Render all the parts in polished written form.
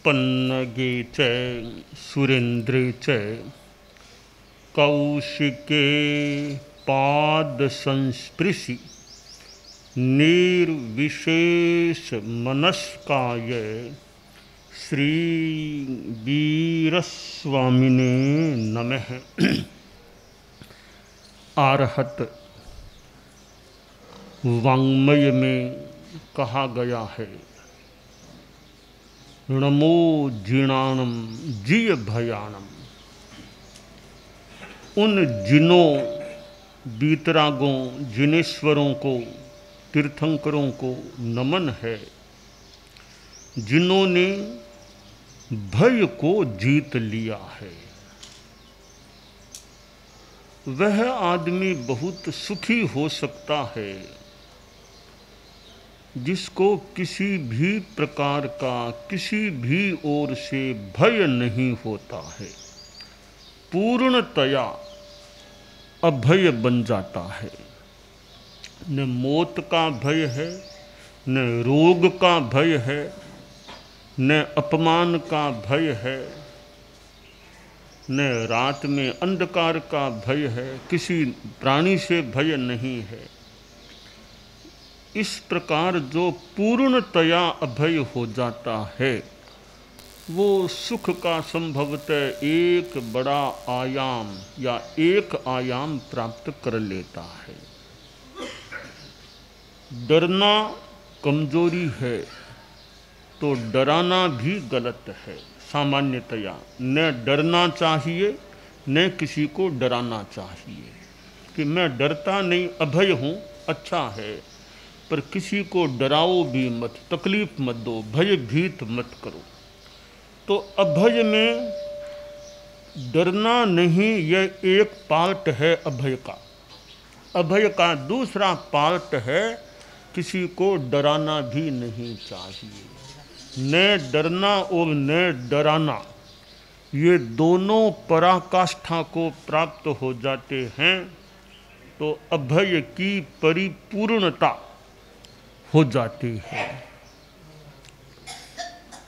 पन्नगे च सुरेन्द्रे च कौशिके पाद संस्पृशि निर्विशेष मनस्काय श्री वीरस्वामिने नमः। आरहत वाङ्मय में कहा गया है, नमो जीर्णाणम जिय भयानम। उन जिनों, बीतरागों, जिनेश्वरों को, तीर्थंकरों को नमन है जिन्होंने भय को जीत लिया है। वह आदमी बहुत सुखी हो सकता है जिसको किसी भी प्रकार का, किसी भी ओर से भय नहीं होता है, पूर्णतया अभय बन जाता है। न मौत का भय है, न रोग का भय है, न अपमान का भय है, न रात में अंधकार का भय है, किसी प्राणी से भय नहीं है। इस प्रकार जो पूर्णतया अभय हो जाता है वो सुख का संभवतः एक बड़ा आयाम या एक आयाम प्राप्त कर लेता है। डरना कमजोरी है तो डराना भी गलत है। सामान्यतया न डरना चाहिए न किसी को डराना चाहिए कि मैं डरता नहीं, अभय हूँ, अच्छा है, पर किसी को डराओ भी मत, तकलीफ मत दो, भयभीत मत करो। तो अभय में डरना नहीं, यह एक पार्ट है अभय का। अभय का दूसरा पार्ट है किसी को डराना भी नहीं चाहिए। न डरना और न डराना, ये दोनों पराकाष्ठा को प्राप्त हो जाते हैं तो अभय की परिपूर्णता हो जाती है।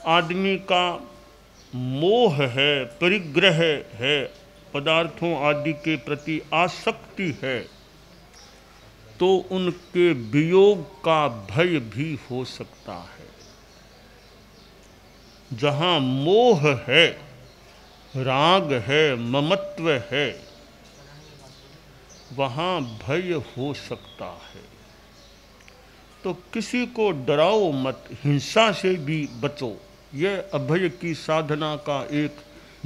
आदमी का मोह है, परिग्रह है, पदार्थों आदि के प्रति आसक्ति है तो उनके वियोग का भय भी हो सकता है। जहाँ मोह है, राग है, ममत्व है, वहाँ भय हो सकता है। तो किसी को डराओ मत, हिंसा से भी बचो। यह अभय की साधना का एक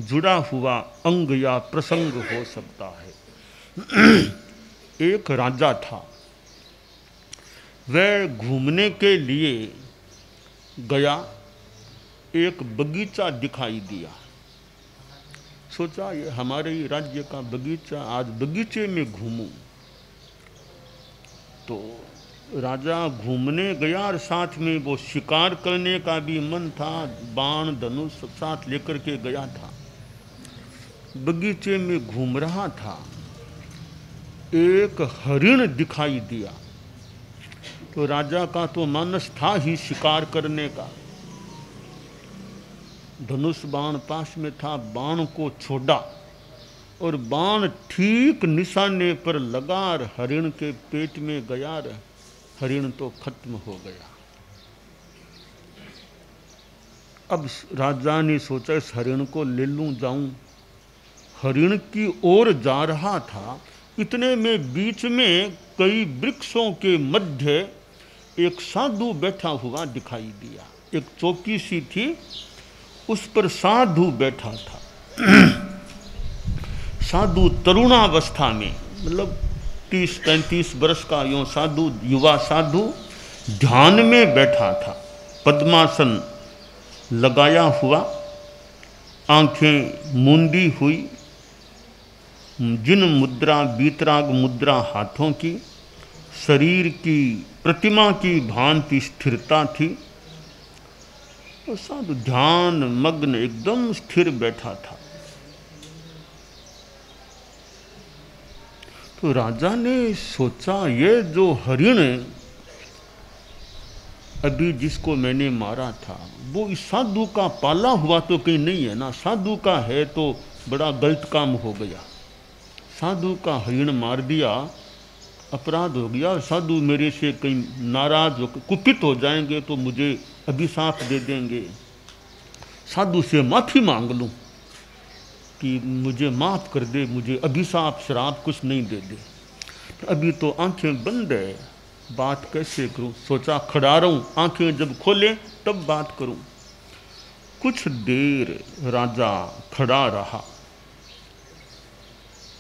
जुड़ा हुआ अंग या प्रसंग हो सकता है। एक राजा था, वह घूमने के लिए गया, एक बगीचा दिखाई दिया। सोचा ये हमारे ही राज्य का बगीचा, आज बगीचे में घूमूं। तो राजा घूमने गया और साथ में वो शिकार करने का भी मन था, बाण धनुष साथ लेकर के गया था। बगीचे में घूम रहा था, एक हरिण दिखाई दिया। तो राजा का तो मानस था ही शिकार करने का। धनुष बाण पास में था, बाण को छोड़ा और बाण ठीक निशाने पर लगा और हरिण के पेट में गया। हरिण तो खत्म हो गया। अब राजा ने सोचा इस हरिण को ले लूं, जाऊं। हरिण की ओर जा रहा था, इतने में बीच में कई वृक्षों के मध्य एक साधु बैठा हुआ दिखाई दिया। एक चौकी सी थी, उस पर साधु बैठा था। साधु तरुणावस्था में, मतलब 30-35 वर्ष का यूँ साधु, युवा साधु ध्यान में बैठा था, पद्मासन लगाया हुआ, आंखें मूंदी हुई, जिन मुद्रा, बीतराग मुद्रा हाथों की, शरीर की प्रतिमा की भांति स्थिरता थी। तो साधु ध्यान मग्न एकदम स्थिर बैठा था। तो राजा ने सोचा ये जो हरिण अभी जिसको मैंने मारा था वो इस साधु का पाला हुआ तो कहीं नहीं है ना, साधु का है तो बड़ा गलत काम हो गया। साधु का हरिण मार दिया, अपराध हो गया। साधु मेरे से कहीं नाराज हो कुपित हो जाएंगे तो मुझे अभिशाप दे देंगे। साधु से माफ़ी मांग लूँ कि मुझे माफ़ कर दे, मुझे अभिशाप श्राप कुछ नहीं दे दे। अभी तो आंखें बंद है, बात कैसे करूं? सोचा खड़ा रहूं, आंखें जब खोले तब बात करूं। कुछ देर राजा खड़ा रहा,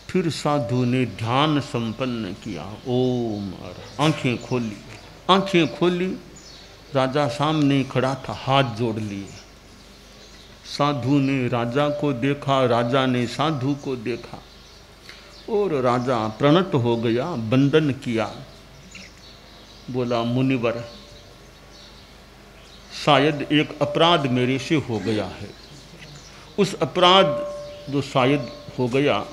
फिर साधु ने ध्यान संपन्न किया, ओम। आंखें खोली, आंखें खोली, राजा सामने खड़ा था, हाथ जोड़ लिए। साधु ने राजा को देखा, राजा ने साधु को देखा और राजा प्रणत हो गया, वंदन किया। बोला मुनिवर, शायद एक अपराध मेरे से हो गया है। उस अपराध जो शायद हो गया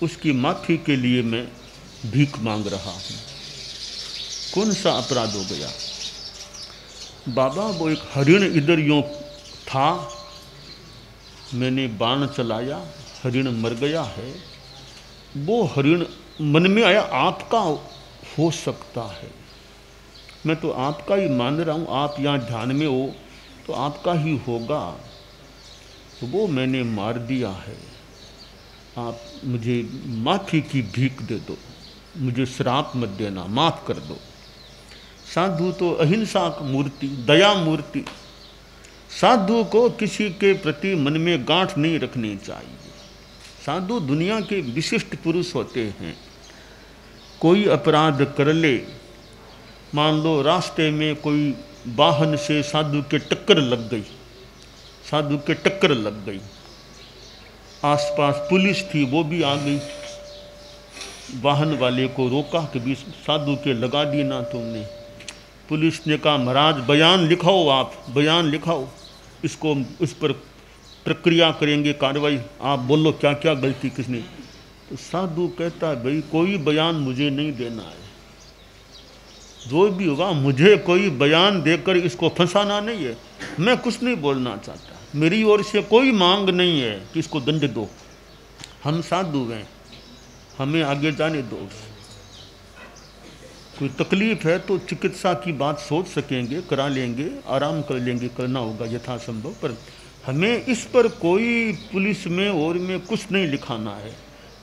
उसकी माफ़ी के लिए मैं भीख मांग रहा हूँ। कौन सा अपराध हो गया? बाबा वो एक हरिण इधर यूँ था, मैंने बाण चलाया, हरिण मर गया है। वो हरिण मन में आया आपका हो सकता है, मैं तो आपका ही मान रहा हूँ, आप यहाँ ध्यान में हो तो आपका ही होगा, तो वो मैंने मार दिया है। आप मुझे माफ़ी की भीख दे दो, मुझे श्राप मत देना, माफ़ कर दो। साधु तो अहिंसा मूर्ति, दया मूर्ति। साधु को किसी के प्रति मन में गांठ नहीं रखनी चाहिए। साधु दुनिया के विशिष्ट पुरुष होते हैं। कोई अपराध कर ले, मान लो रास्ते में कोई वाहन से साधु के टक्कर लग गई, साधु के टक्कर लग गई, आसपास पुलिस थी वो भी आ गई, वाहन वाले को रोका कि भी साधु के लगा दी ना तुमने। पुलिस ने कहा महाराज बयान लिखाओ, आप बयान लिखाओ, इसको इस पर प्रक्रिया करेंगे, कार्रवाई, आप बोलो क्या क्या गलती किसने। तो साधु कहता है भाई कोई बयान मुझे नहीं देना है, जो भी होगा मुझे कोई बयान देकर इसको फंसाना नहीं है, मैं कुछ नहीं बोलना चाहता, मेरी ओर से कोई मांग नहीं है कि इसको दंड दो, हम साधु हैं, हमें आगे जाने दो। कोई तकलीफ है तो चिकित्सा की बात सोच सकेंगे, करा लेंगे, आराम कर लेंगे, करना होगा यथासंभव, पर हमें इस पर कोई पुलिस में और में कुछ नहीं लिखाना है।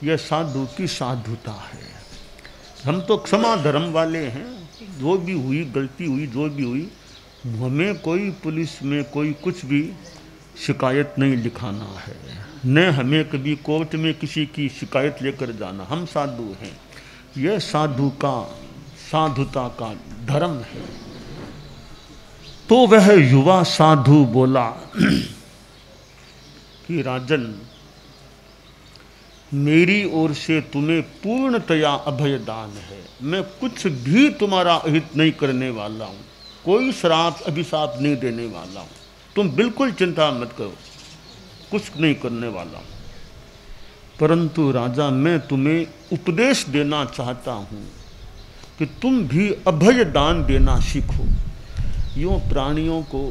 यह साधु की साधुता है। हम तो क्षमा धर्म वाले हैं, जो भी हुई गलती हुई जो भी हुई, हमें कोई पुलिस में कोई कुछ भी शिकायत नहीं लिखाना है, न हमें कभी कोर्ट में किसी की शिकायत लेकर जाना। हम साधु हैं, यह साधु का साधुता का धर्म है। तो वह युवा साधु बोला कि राजन मेरी ओर से तुम्हें पूर्णतया अभयदान है, मैं कुछ भी तुम्हारा अहित नहीं करने वाला हूँ, कोई श्राप अभिशाप नहीं देने वाला हूँ, तुम बिल्कुल चिंता मत करो, कुछ नहीं करने वाला हूँ। परंतु राजा मैं तुम्हें उपदेश देना चाहता हूँ कि तुम भी अभय दान देना सीखो। यूँ प्राणियों को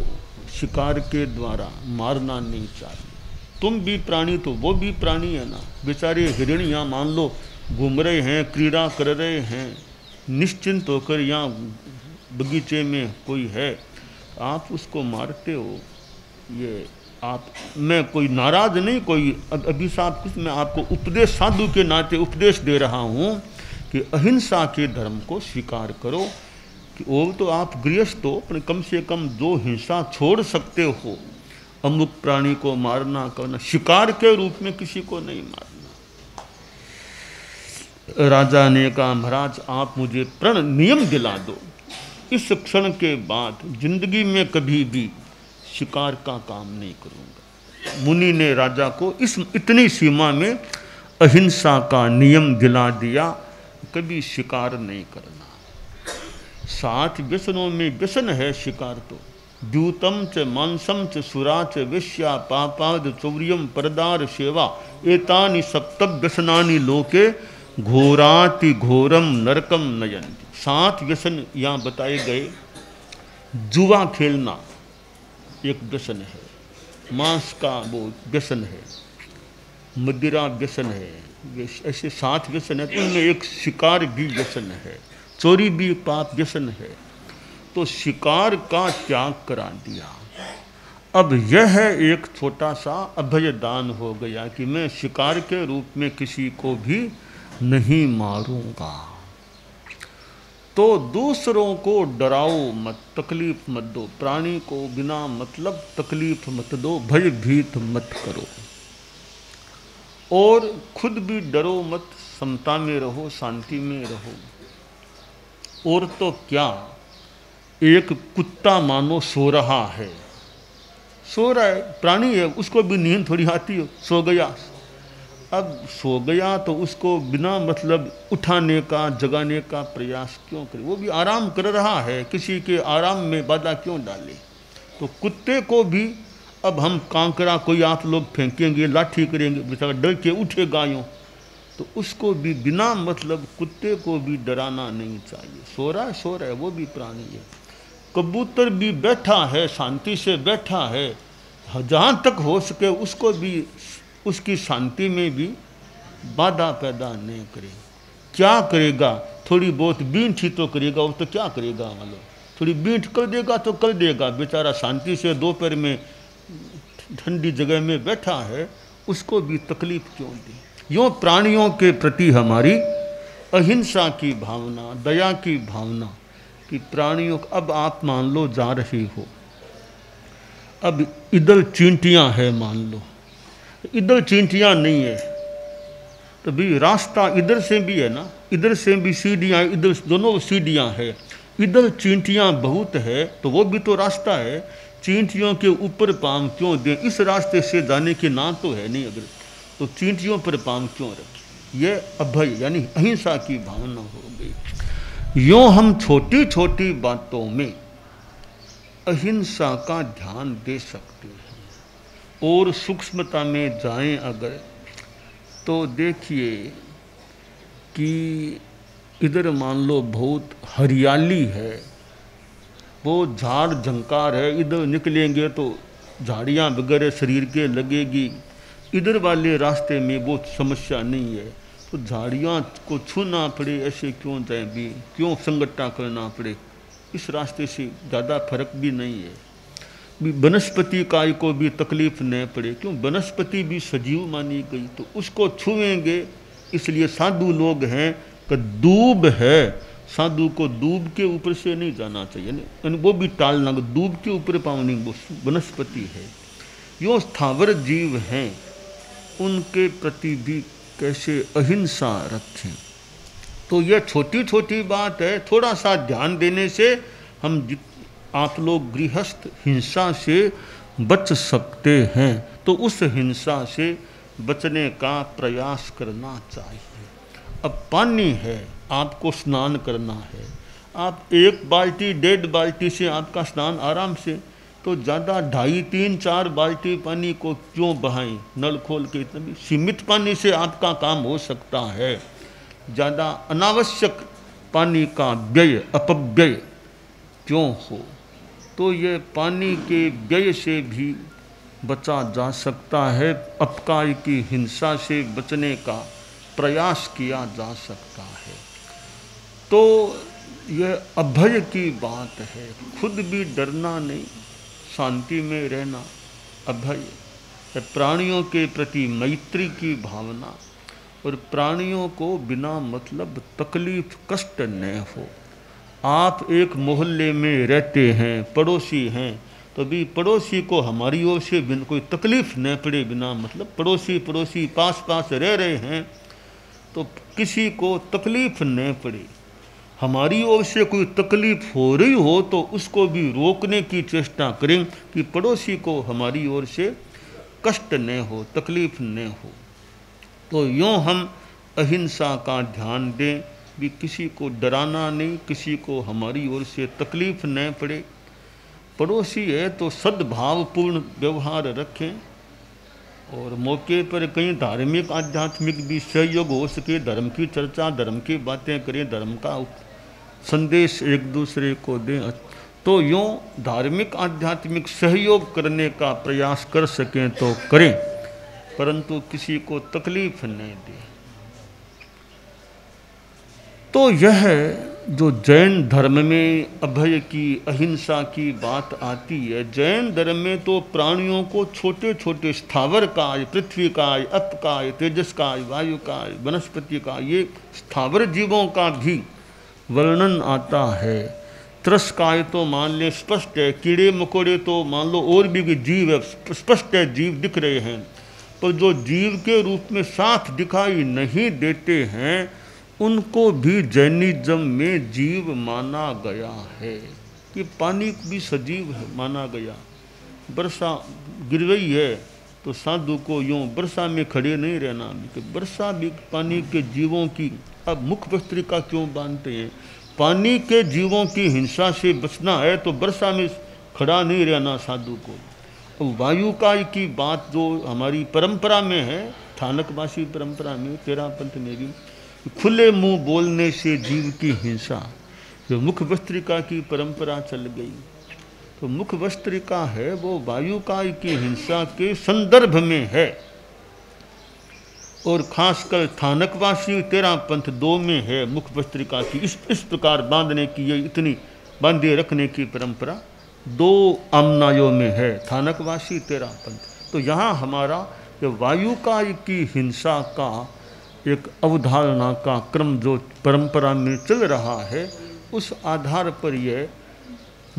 शिकार के द्वारा मारना नहीं चाहिए। तुम भी प्राणी तो वो भी प्राणी है ना, बेचारे हिरण यहाँ मान लो घूम रहे हैं, क्रीड़ा कर रहे हैं, निश्चिंत होकर यहाँ बगीचे में कोई है, आप उसको मारते हो। ये आप, मैं कोई नाराज नहीं, कोई अभिशाप कुछ, मैं आपको उपदेश साधु के नाते उपदेश दे रहा हूँ कि अहिंसा के धर्म को स्वीकार करो। कि वो तो आप गृहस्थ हो, पर कम से कम जो हिंसा छोड़ सकते हो, अमुक प्राणी को मारना करना, शिकार के रूप में किसी को नहीं मारना। राजा ने कहा महाराज आप मुझे प्रण नियम दिला दो, इस क्षण के बाद जिंदगी में कभी भी शिकार का काम नहीं करूँगा। मुनि ने राजा को इस इतनी सीमा में अहिंसा का नियम दिला दिया, कभी शिकार नहीं करना। 7 व्यसनों में व्यसन है शिकार तो, द्यूतम च मांसम च सुरा च वेश्या पापाद चौर्यम परदार सेवा एतानि सप्तम व्यसनानि लोके घोराति घोरम नरकम नयन्ति। 7 व्यसन यहाँ बताए गए। जुआ खेलना एक व्यसन है, मांस का वो व्यसन है, मदिरा व्यसन है, ऐसे 7 व्यसन है। तो उनमें एक शिकार भी व्यसन है, चोरी भी पाप व्यसन है। तो शिकार का त्याग करा दिया। अब यह है एक छोटा सा अभय दान हो गया कि मैं शिकार के रूप में किसी को भी नहीं मारूंगा। तो दूसरों को डराओ मत, तकलीफ मत दो, प्राणी को बिना मतलब तकलीफ मत दो, भयभीत मत करो, और खुद भी डरो मत, समता में रहो, शांति में रहो। और तो क्या, एक कुत्ता मानो सो रहा है, सो रहा है, प्राणी है, उसको भी नींद थोड़ी आती हो, सो गया। अब सो गया तो उसको बिना मतलब उठाने का, जगाने का प्रयास क्यों करे? वो भी आराम कर रहा है, किसी के आराम में बाधा क्यों डाले? तो कुत्ते को भी अब हम कांकरा कोई आप लोग फेंकेंगे, लाठी करेंगे, बेचारा डर के उठेगा यूँ, तो उसको भी बिना मतलब कुत्ते को भी डराना नहीं चाहिए। सो रहा है, वो भी प्राणी है। कबूतर भी बैठा है, शांति से बैठा है, जहाँ तक हो सके उसको भी उसकी शांति में भी बाधा पैदा नहीं करे। क्या करेगा? थोड़ी बहुत बींठ ही तो करेगा, वो तो क्या करेगा? मतलब थोड़ी बींठ कर देगा तो कर देगा, बेचारा शांति से दोपहर में ठंडी जगह में बैठा है, उसको भी तकलीफ क्यों दी? यूँ प्राणियों के प्रति हमारी अहिंसा की भावना, दया की भावना, कि प्राणियों को, अब आप मान लो जा रही हो, अब इधर चींटियाँ है, मान लो इधर चींटियाँ नहीं है, तो भी रास्ता इधर से भी है ना, इधर से भी सीढ़ियाँ, इधर दोनों सीढ़ियाँ है, इधर चींटियाँ बहुत है, तो वो भी तो रास्ता है। चींटियों के ऊपर पाँव क्यों दें? इस रास्ते से जाने की ना तो है नहीं, अगर तो चींटियों पर पाँव क्यों रखें? ये अभय यानी अहिंसा की भावना हो गई। यूँ हम छोटी छोटी बातों में अहिंसा का ध्यान दे सकते हैं, और सूक्ष्मता में जाएं अगर, तो देखिए कि इधर मान लो बहुत हरियाली है, वो झाड़ झंकार है, इधर निकलेंगे तो झाड़ियाँ वगैरह शरीर के लगेगी, इधर वाले रास्ते में वो समस्या नहीं है, तो झाड़ियाँ को छूना पड़े ऐसे क्यों जाए भी, क्यों संगठा करना पड़े? इस रास्ते से ज़्यादा फर्क भी नहीं है। वनस्पति काय को भी तकलीफ न पड़े, क्यों? वनस्पति भी सजीव मानी गई, तो उसको छुएंगे। इसलिए साधु लोग हैं कि दूब है, साधु को दूब के ऊपर से नहीं जाना चाहिए, वो भी टालना, दूब के ऊपर पाँव नहीं, वो वनस्पति है। यो स्थावर जीव हैं, उनके प्रति भी कैसे अहिंसा रखें। तो यह छोटी छोटी बात है, थोड़ा सा ध्यान देने से हम आप लोग गृहस्थ हिंसा से बच सकते हैं, तो उस हिंसा से बचने का प्रयास करना चाहिए। अब पानी है, आपको स्नान करना है, आप 1 बाल्टी 1.5 बाल्टी से आपका स्नान आराम से, तो ज़्यादा 2.5, 3, 4 बाल्टी पानी को क्यों बहाएं? नल खोल के इतना भी सीमित पानी से आपका काम हो सकता है। ज़्यादा अनावश्यक पानी का व्यय, अपव्यय क्यों हो? तो ये पानी के व्यय से भी बचा जा सकता है, अपकार की हिंसा से बचने का प्रयास किया जा सकता है। तो यह अभय की बात है, खुद भी डरना नहीं, शांति में रहना अभय है। प्राणियों के प्रति मैत्री की भावना, और प्राणियों को बिना मतलब तकलीफ कष्ट न हो। आप एक मोहल्ले में रहते हैं, पड़ोसी हैं, तो भी पड़ोसी को हमारी ओर से कोई तकलीफ न पड़े, बिना मतलब पड़ोसी पास पास रह रहे हैं, तो किसी को तकलीफ न पड़े। हमारी ओर से कोई तकलीफ हो रही हो तो उसको भी रोकने की चेष्टा करें कि पड़ोसी को हमारी ओर से कष्ट न हो, तकलीफ न हो। तो यूँ हम अहिंसा का ध्यान दें, भी किसी को डराना नहीं, किसी को हमारी ओर से तकलीफ न पड़े। पड़ोसी है तो सद्भावपूर्ण व्यवहार रखें, और मौके पर कहीं धार्मिक आध्यात्मिक भी सहयोग हो सके, धर्म की चर्चा, धर्म की बातें करें, धर्म का संदेश एक दूसरे को दें, तो यूँ धार्मिक आध्यात्मिक सहयोग करने का प्रयास कर सकें तो करें, परंतु किसी को तकलीफ नहीं दें। तो यह जो जैन धर्म में अभय की, अहिंसा की बात आती है, जैन धर्म में तो प्राणियों को छोटे छोटे स्थावर काय, पृथ्वी काय, अप काय, तेजस काय, वायु काय, वनस्पति का, ये स्थावर जीवों का भी वर्णन आता है। त्रस्काय तो मान ले स्पष्ट है, कीड़े मकोड़े तो मान लो और भी जीव है, स्पष्ट है जीव दिख रहे हैं, पर जो जीव के रूप में साफ दिखाई नहीं देते हैं उनको भी जैनिज्म में जीव माना गया है कि पानी भी सजीव है माना गया। वर्षा गिर गई है तो साधु को यूँ वर्षा में खड़े नहीं रहना, वर्षा भी पानी के जीवों की। अब मुख भस्त्रिका क्यों बांधते हैं? पानी के जीवों की हिंसा से बचना है तो वर्षा में खड़ा नहीं रहना साधु को। तो वायु का की बात जो हमारी परंपरा में है, थानकवासी परंपरा में, तेरा पंथ में भी, खुले मुंह बोलने से जीव की हिंसा, जो मुख भस्त्रिका की परंपरा चल गई। तो मुख भस्त्रिका है वो वायुकाय की हिंसा के संदर्भ में है, और खासकर थानकवासी तेरा पंथ 2 में है मुख भस्त्रिका की इस प्रकार बांधने की, ये इतनी बांधे रखने की परंपरा 2 आमनायों में है, थानकवासी तेरा पंथ। तो यहाँ हमारा जो वायुकाय की हिंसा का एक अवधारणा का क्रम जो परंपरा में चल रहा है, उस आधार पर यह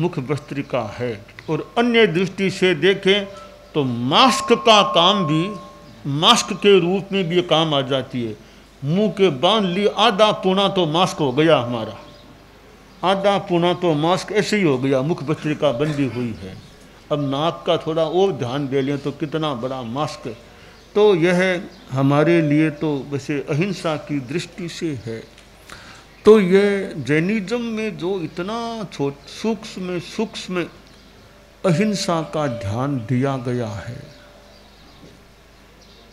मुख भस्त्रिका है। और अन्य दृष्टि से देखें तो मास्क का काम भी, मास्क के रूप में भी काम आ जाती है। मुंह के बांध ली, आधा पूना तो मास्क हो गया हमारा, आधा पूना तो मास्क ऐसे ही हो गया, मुख भस्त्रिका बंदी हुई है। अब नाक का थोड़ा और ध्यान दे लें तो कितना बड़ा मास्क। तो यह हमारे लिए तो वैसे अहिंसा की दृष्टि से है। तो यह जैनिज्म में जो इतना सूक्ष्म अहिंसा का ध्यान दिया गया है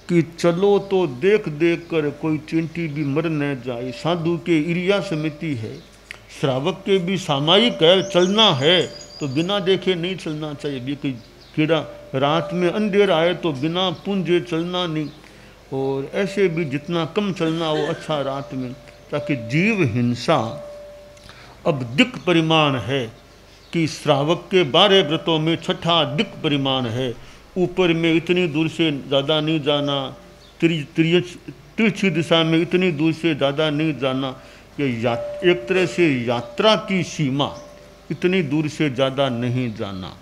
कि चलो तो देख देख कर कोई चींटी भी मर न जाए। साधु के इरिया समिति है, श्रावक के भी सामायिक है, चलना है तो बिना देखे नहीं चलना चाहिए। भी कोई कीड़ा रात में अंधेरा आए तो बिना पूंजे चलना नहीं, और ऐसे भी जितना कम चलना हो अच्छा रात में, ताकि जीव हिंसा अब दिक् परिमाण है कि श्रावक के 12 व्रतों में छठा दिक् परिमाण है। ऊपर में इतनी दूर से ज़्यादा नहीं जाना, तिरछी दिशा में इतनी दूर से ज़्यादा नहीं जाना। ये एक तरह से यात्रा की सीमा, इतनी दूर से ज़्यादा नहीं जाना।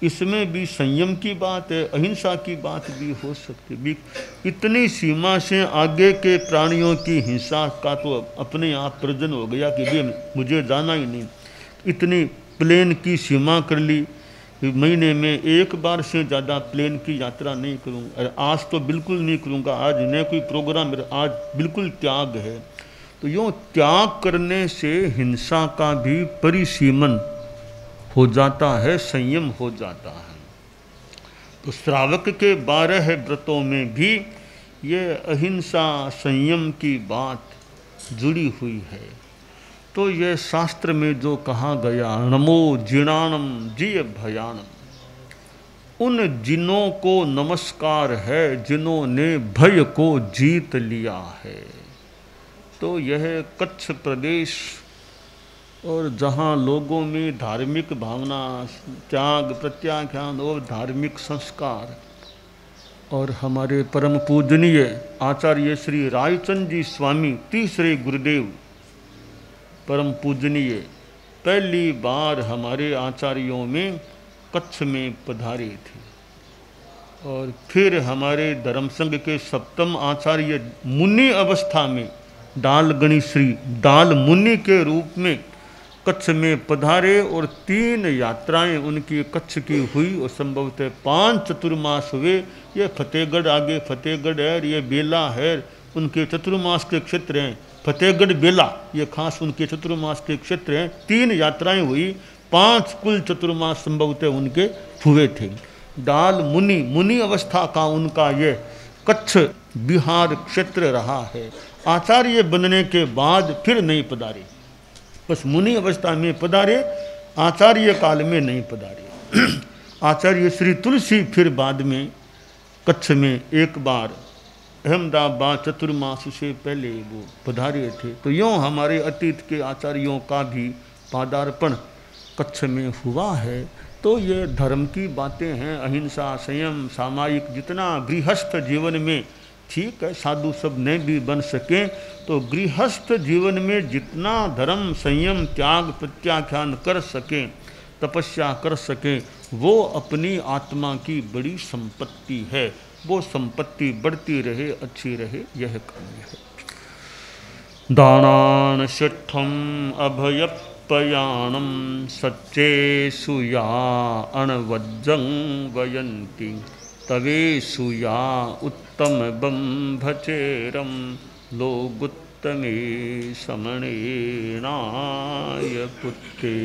इसमें भी संयम की बात है, अहिंसा की बात भी हो सकती है। इतनी सीमा से आगे के प्राणियों की हिंसा का तो अपने आप प्रयोजन हो गया कि भी मुझे जाना ही नहीं। इतनी प्लेन की सीमा कर ली, महीने में 1 बार से ज़्यादा प्लेन की यात्रा नहीं करूँगा, आज तो बिल्कुल नहीं करूँगा, आज नहीं कोई प्रोग्राम, आज बिल्कुल त्याग है। तो यूँ त्याग करने से हिंसा का भी परिसीमन हो जाता है, संयम हो जाता है। तो श्रावक के 12 व्रतों में भी ये अहिंसा संयम की बात जुड़ी हुई है। तो ये शास्त्र में जो कहा गया, नमो जिणाणम जिय भयानम, उन जिनों को नमस्कार है जिन्होंने भय को जीत लिया है। तो यह कच्छ प्रदेश, और जहाँ लोगों में धार्मिक भावना, त्याग, प्रत्याख्यान और धार्मिक संस्कार, और हमारे परम पूजनीय आचार्य श्री रायचंद जी स्वामी तीसरे गुरुदेव परम पूजनीय पहली बार हमारे आचार्यों में कच्छ में पधारे थे। और फिर हमारे धर्म संघ के 7म आचार्य मुनि अवस्था में दालगणी श्री दाल मुनि के रूप में कच्छ में पधारे, और 3 यात्राएं उनकी कच्छ की हुई, और संभवतः 5 चतुर्मास हुए। ये फतेहगढ़, आगे फतेहगढ़ है, ये बेला है, उनके चतुर्मास के क्षेत्र हैं। फतेहगढ़ बेला ये खास उनके चतुर्मास के क्षेत्र हैं। 3 यात्राएं हुई, 5 कुल चतुर्मास संभवतः उनके हुए थे। दाल मुनि अवस्था का उनका ये कच्छ बिहार क्षेत्र रहा है। आचार्य बनने के बाद फिर नहीं पधारे, बस मुनि अवस्था में पधारे, आचार्य काल में नहीं पधारे। आचार्य श्री तुलसी फिर बाद में कच्छ में एक बार अहमदाबाद चतुर्मास से पहले वो पधारे थे। तो यूँ हमारे अतीत के आचार्यों का भी पादार्पण कच्छ में हुआ है। तो ये धर्म की बातें हैं, अहिंसा, संयम, सामायिक, जितना गृहस्थ जीवन में ठीक है, साधु सब नहीं भी बन सकें तो गृहस्थ जीवन में जितना धर्म, संयम, त्याग, प्रत्याख्यान कर सकें, तपस्या कर सकें, वो अपनी आत्मा की बड़ी संपत्ति है। वो संपत्ति बढ़ती रहे, अच्छी रहे, यह काम्य है। दानान शिष्ठम अभयपयाणम सच्चेषु या अणवज्जं वयन्ति तवेषु या उत्तम बंभचेरम लोगुत्तमे समणेनाय पुत्ते।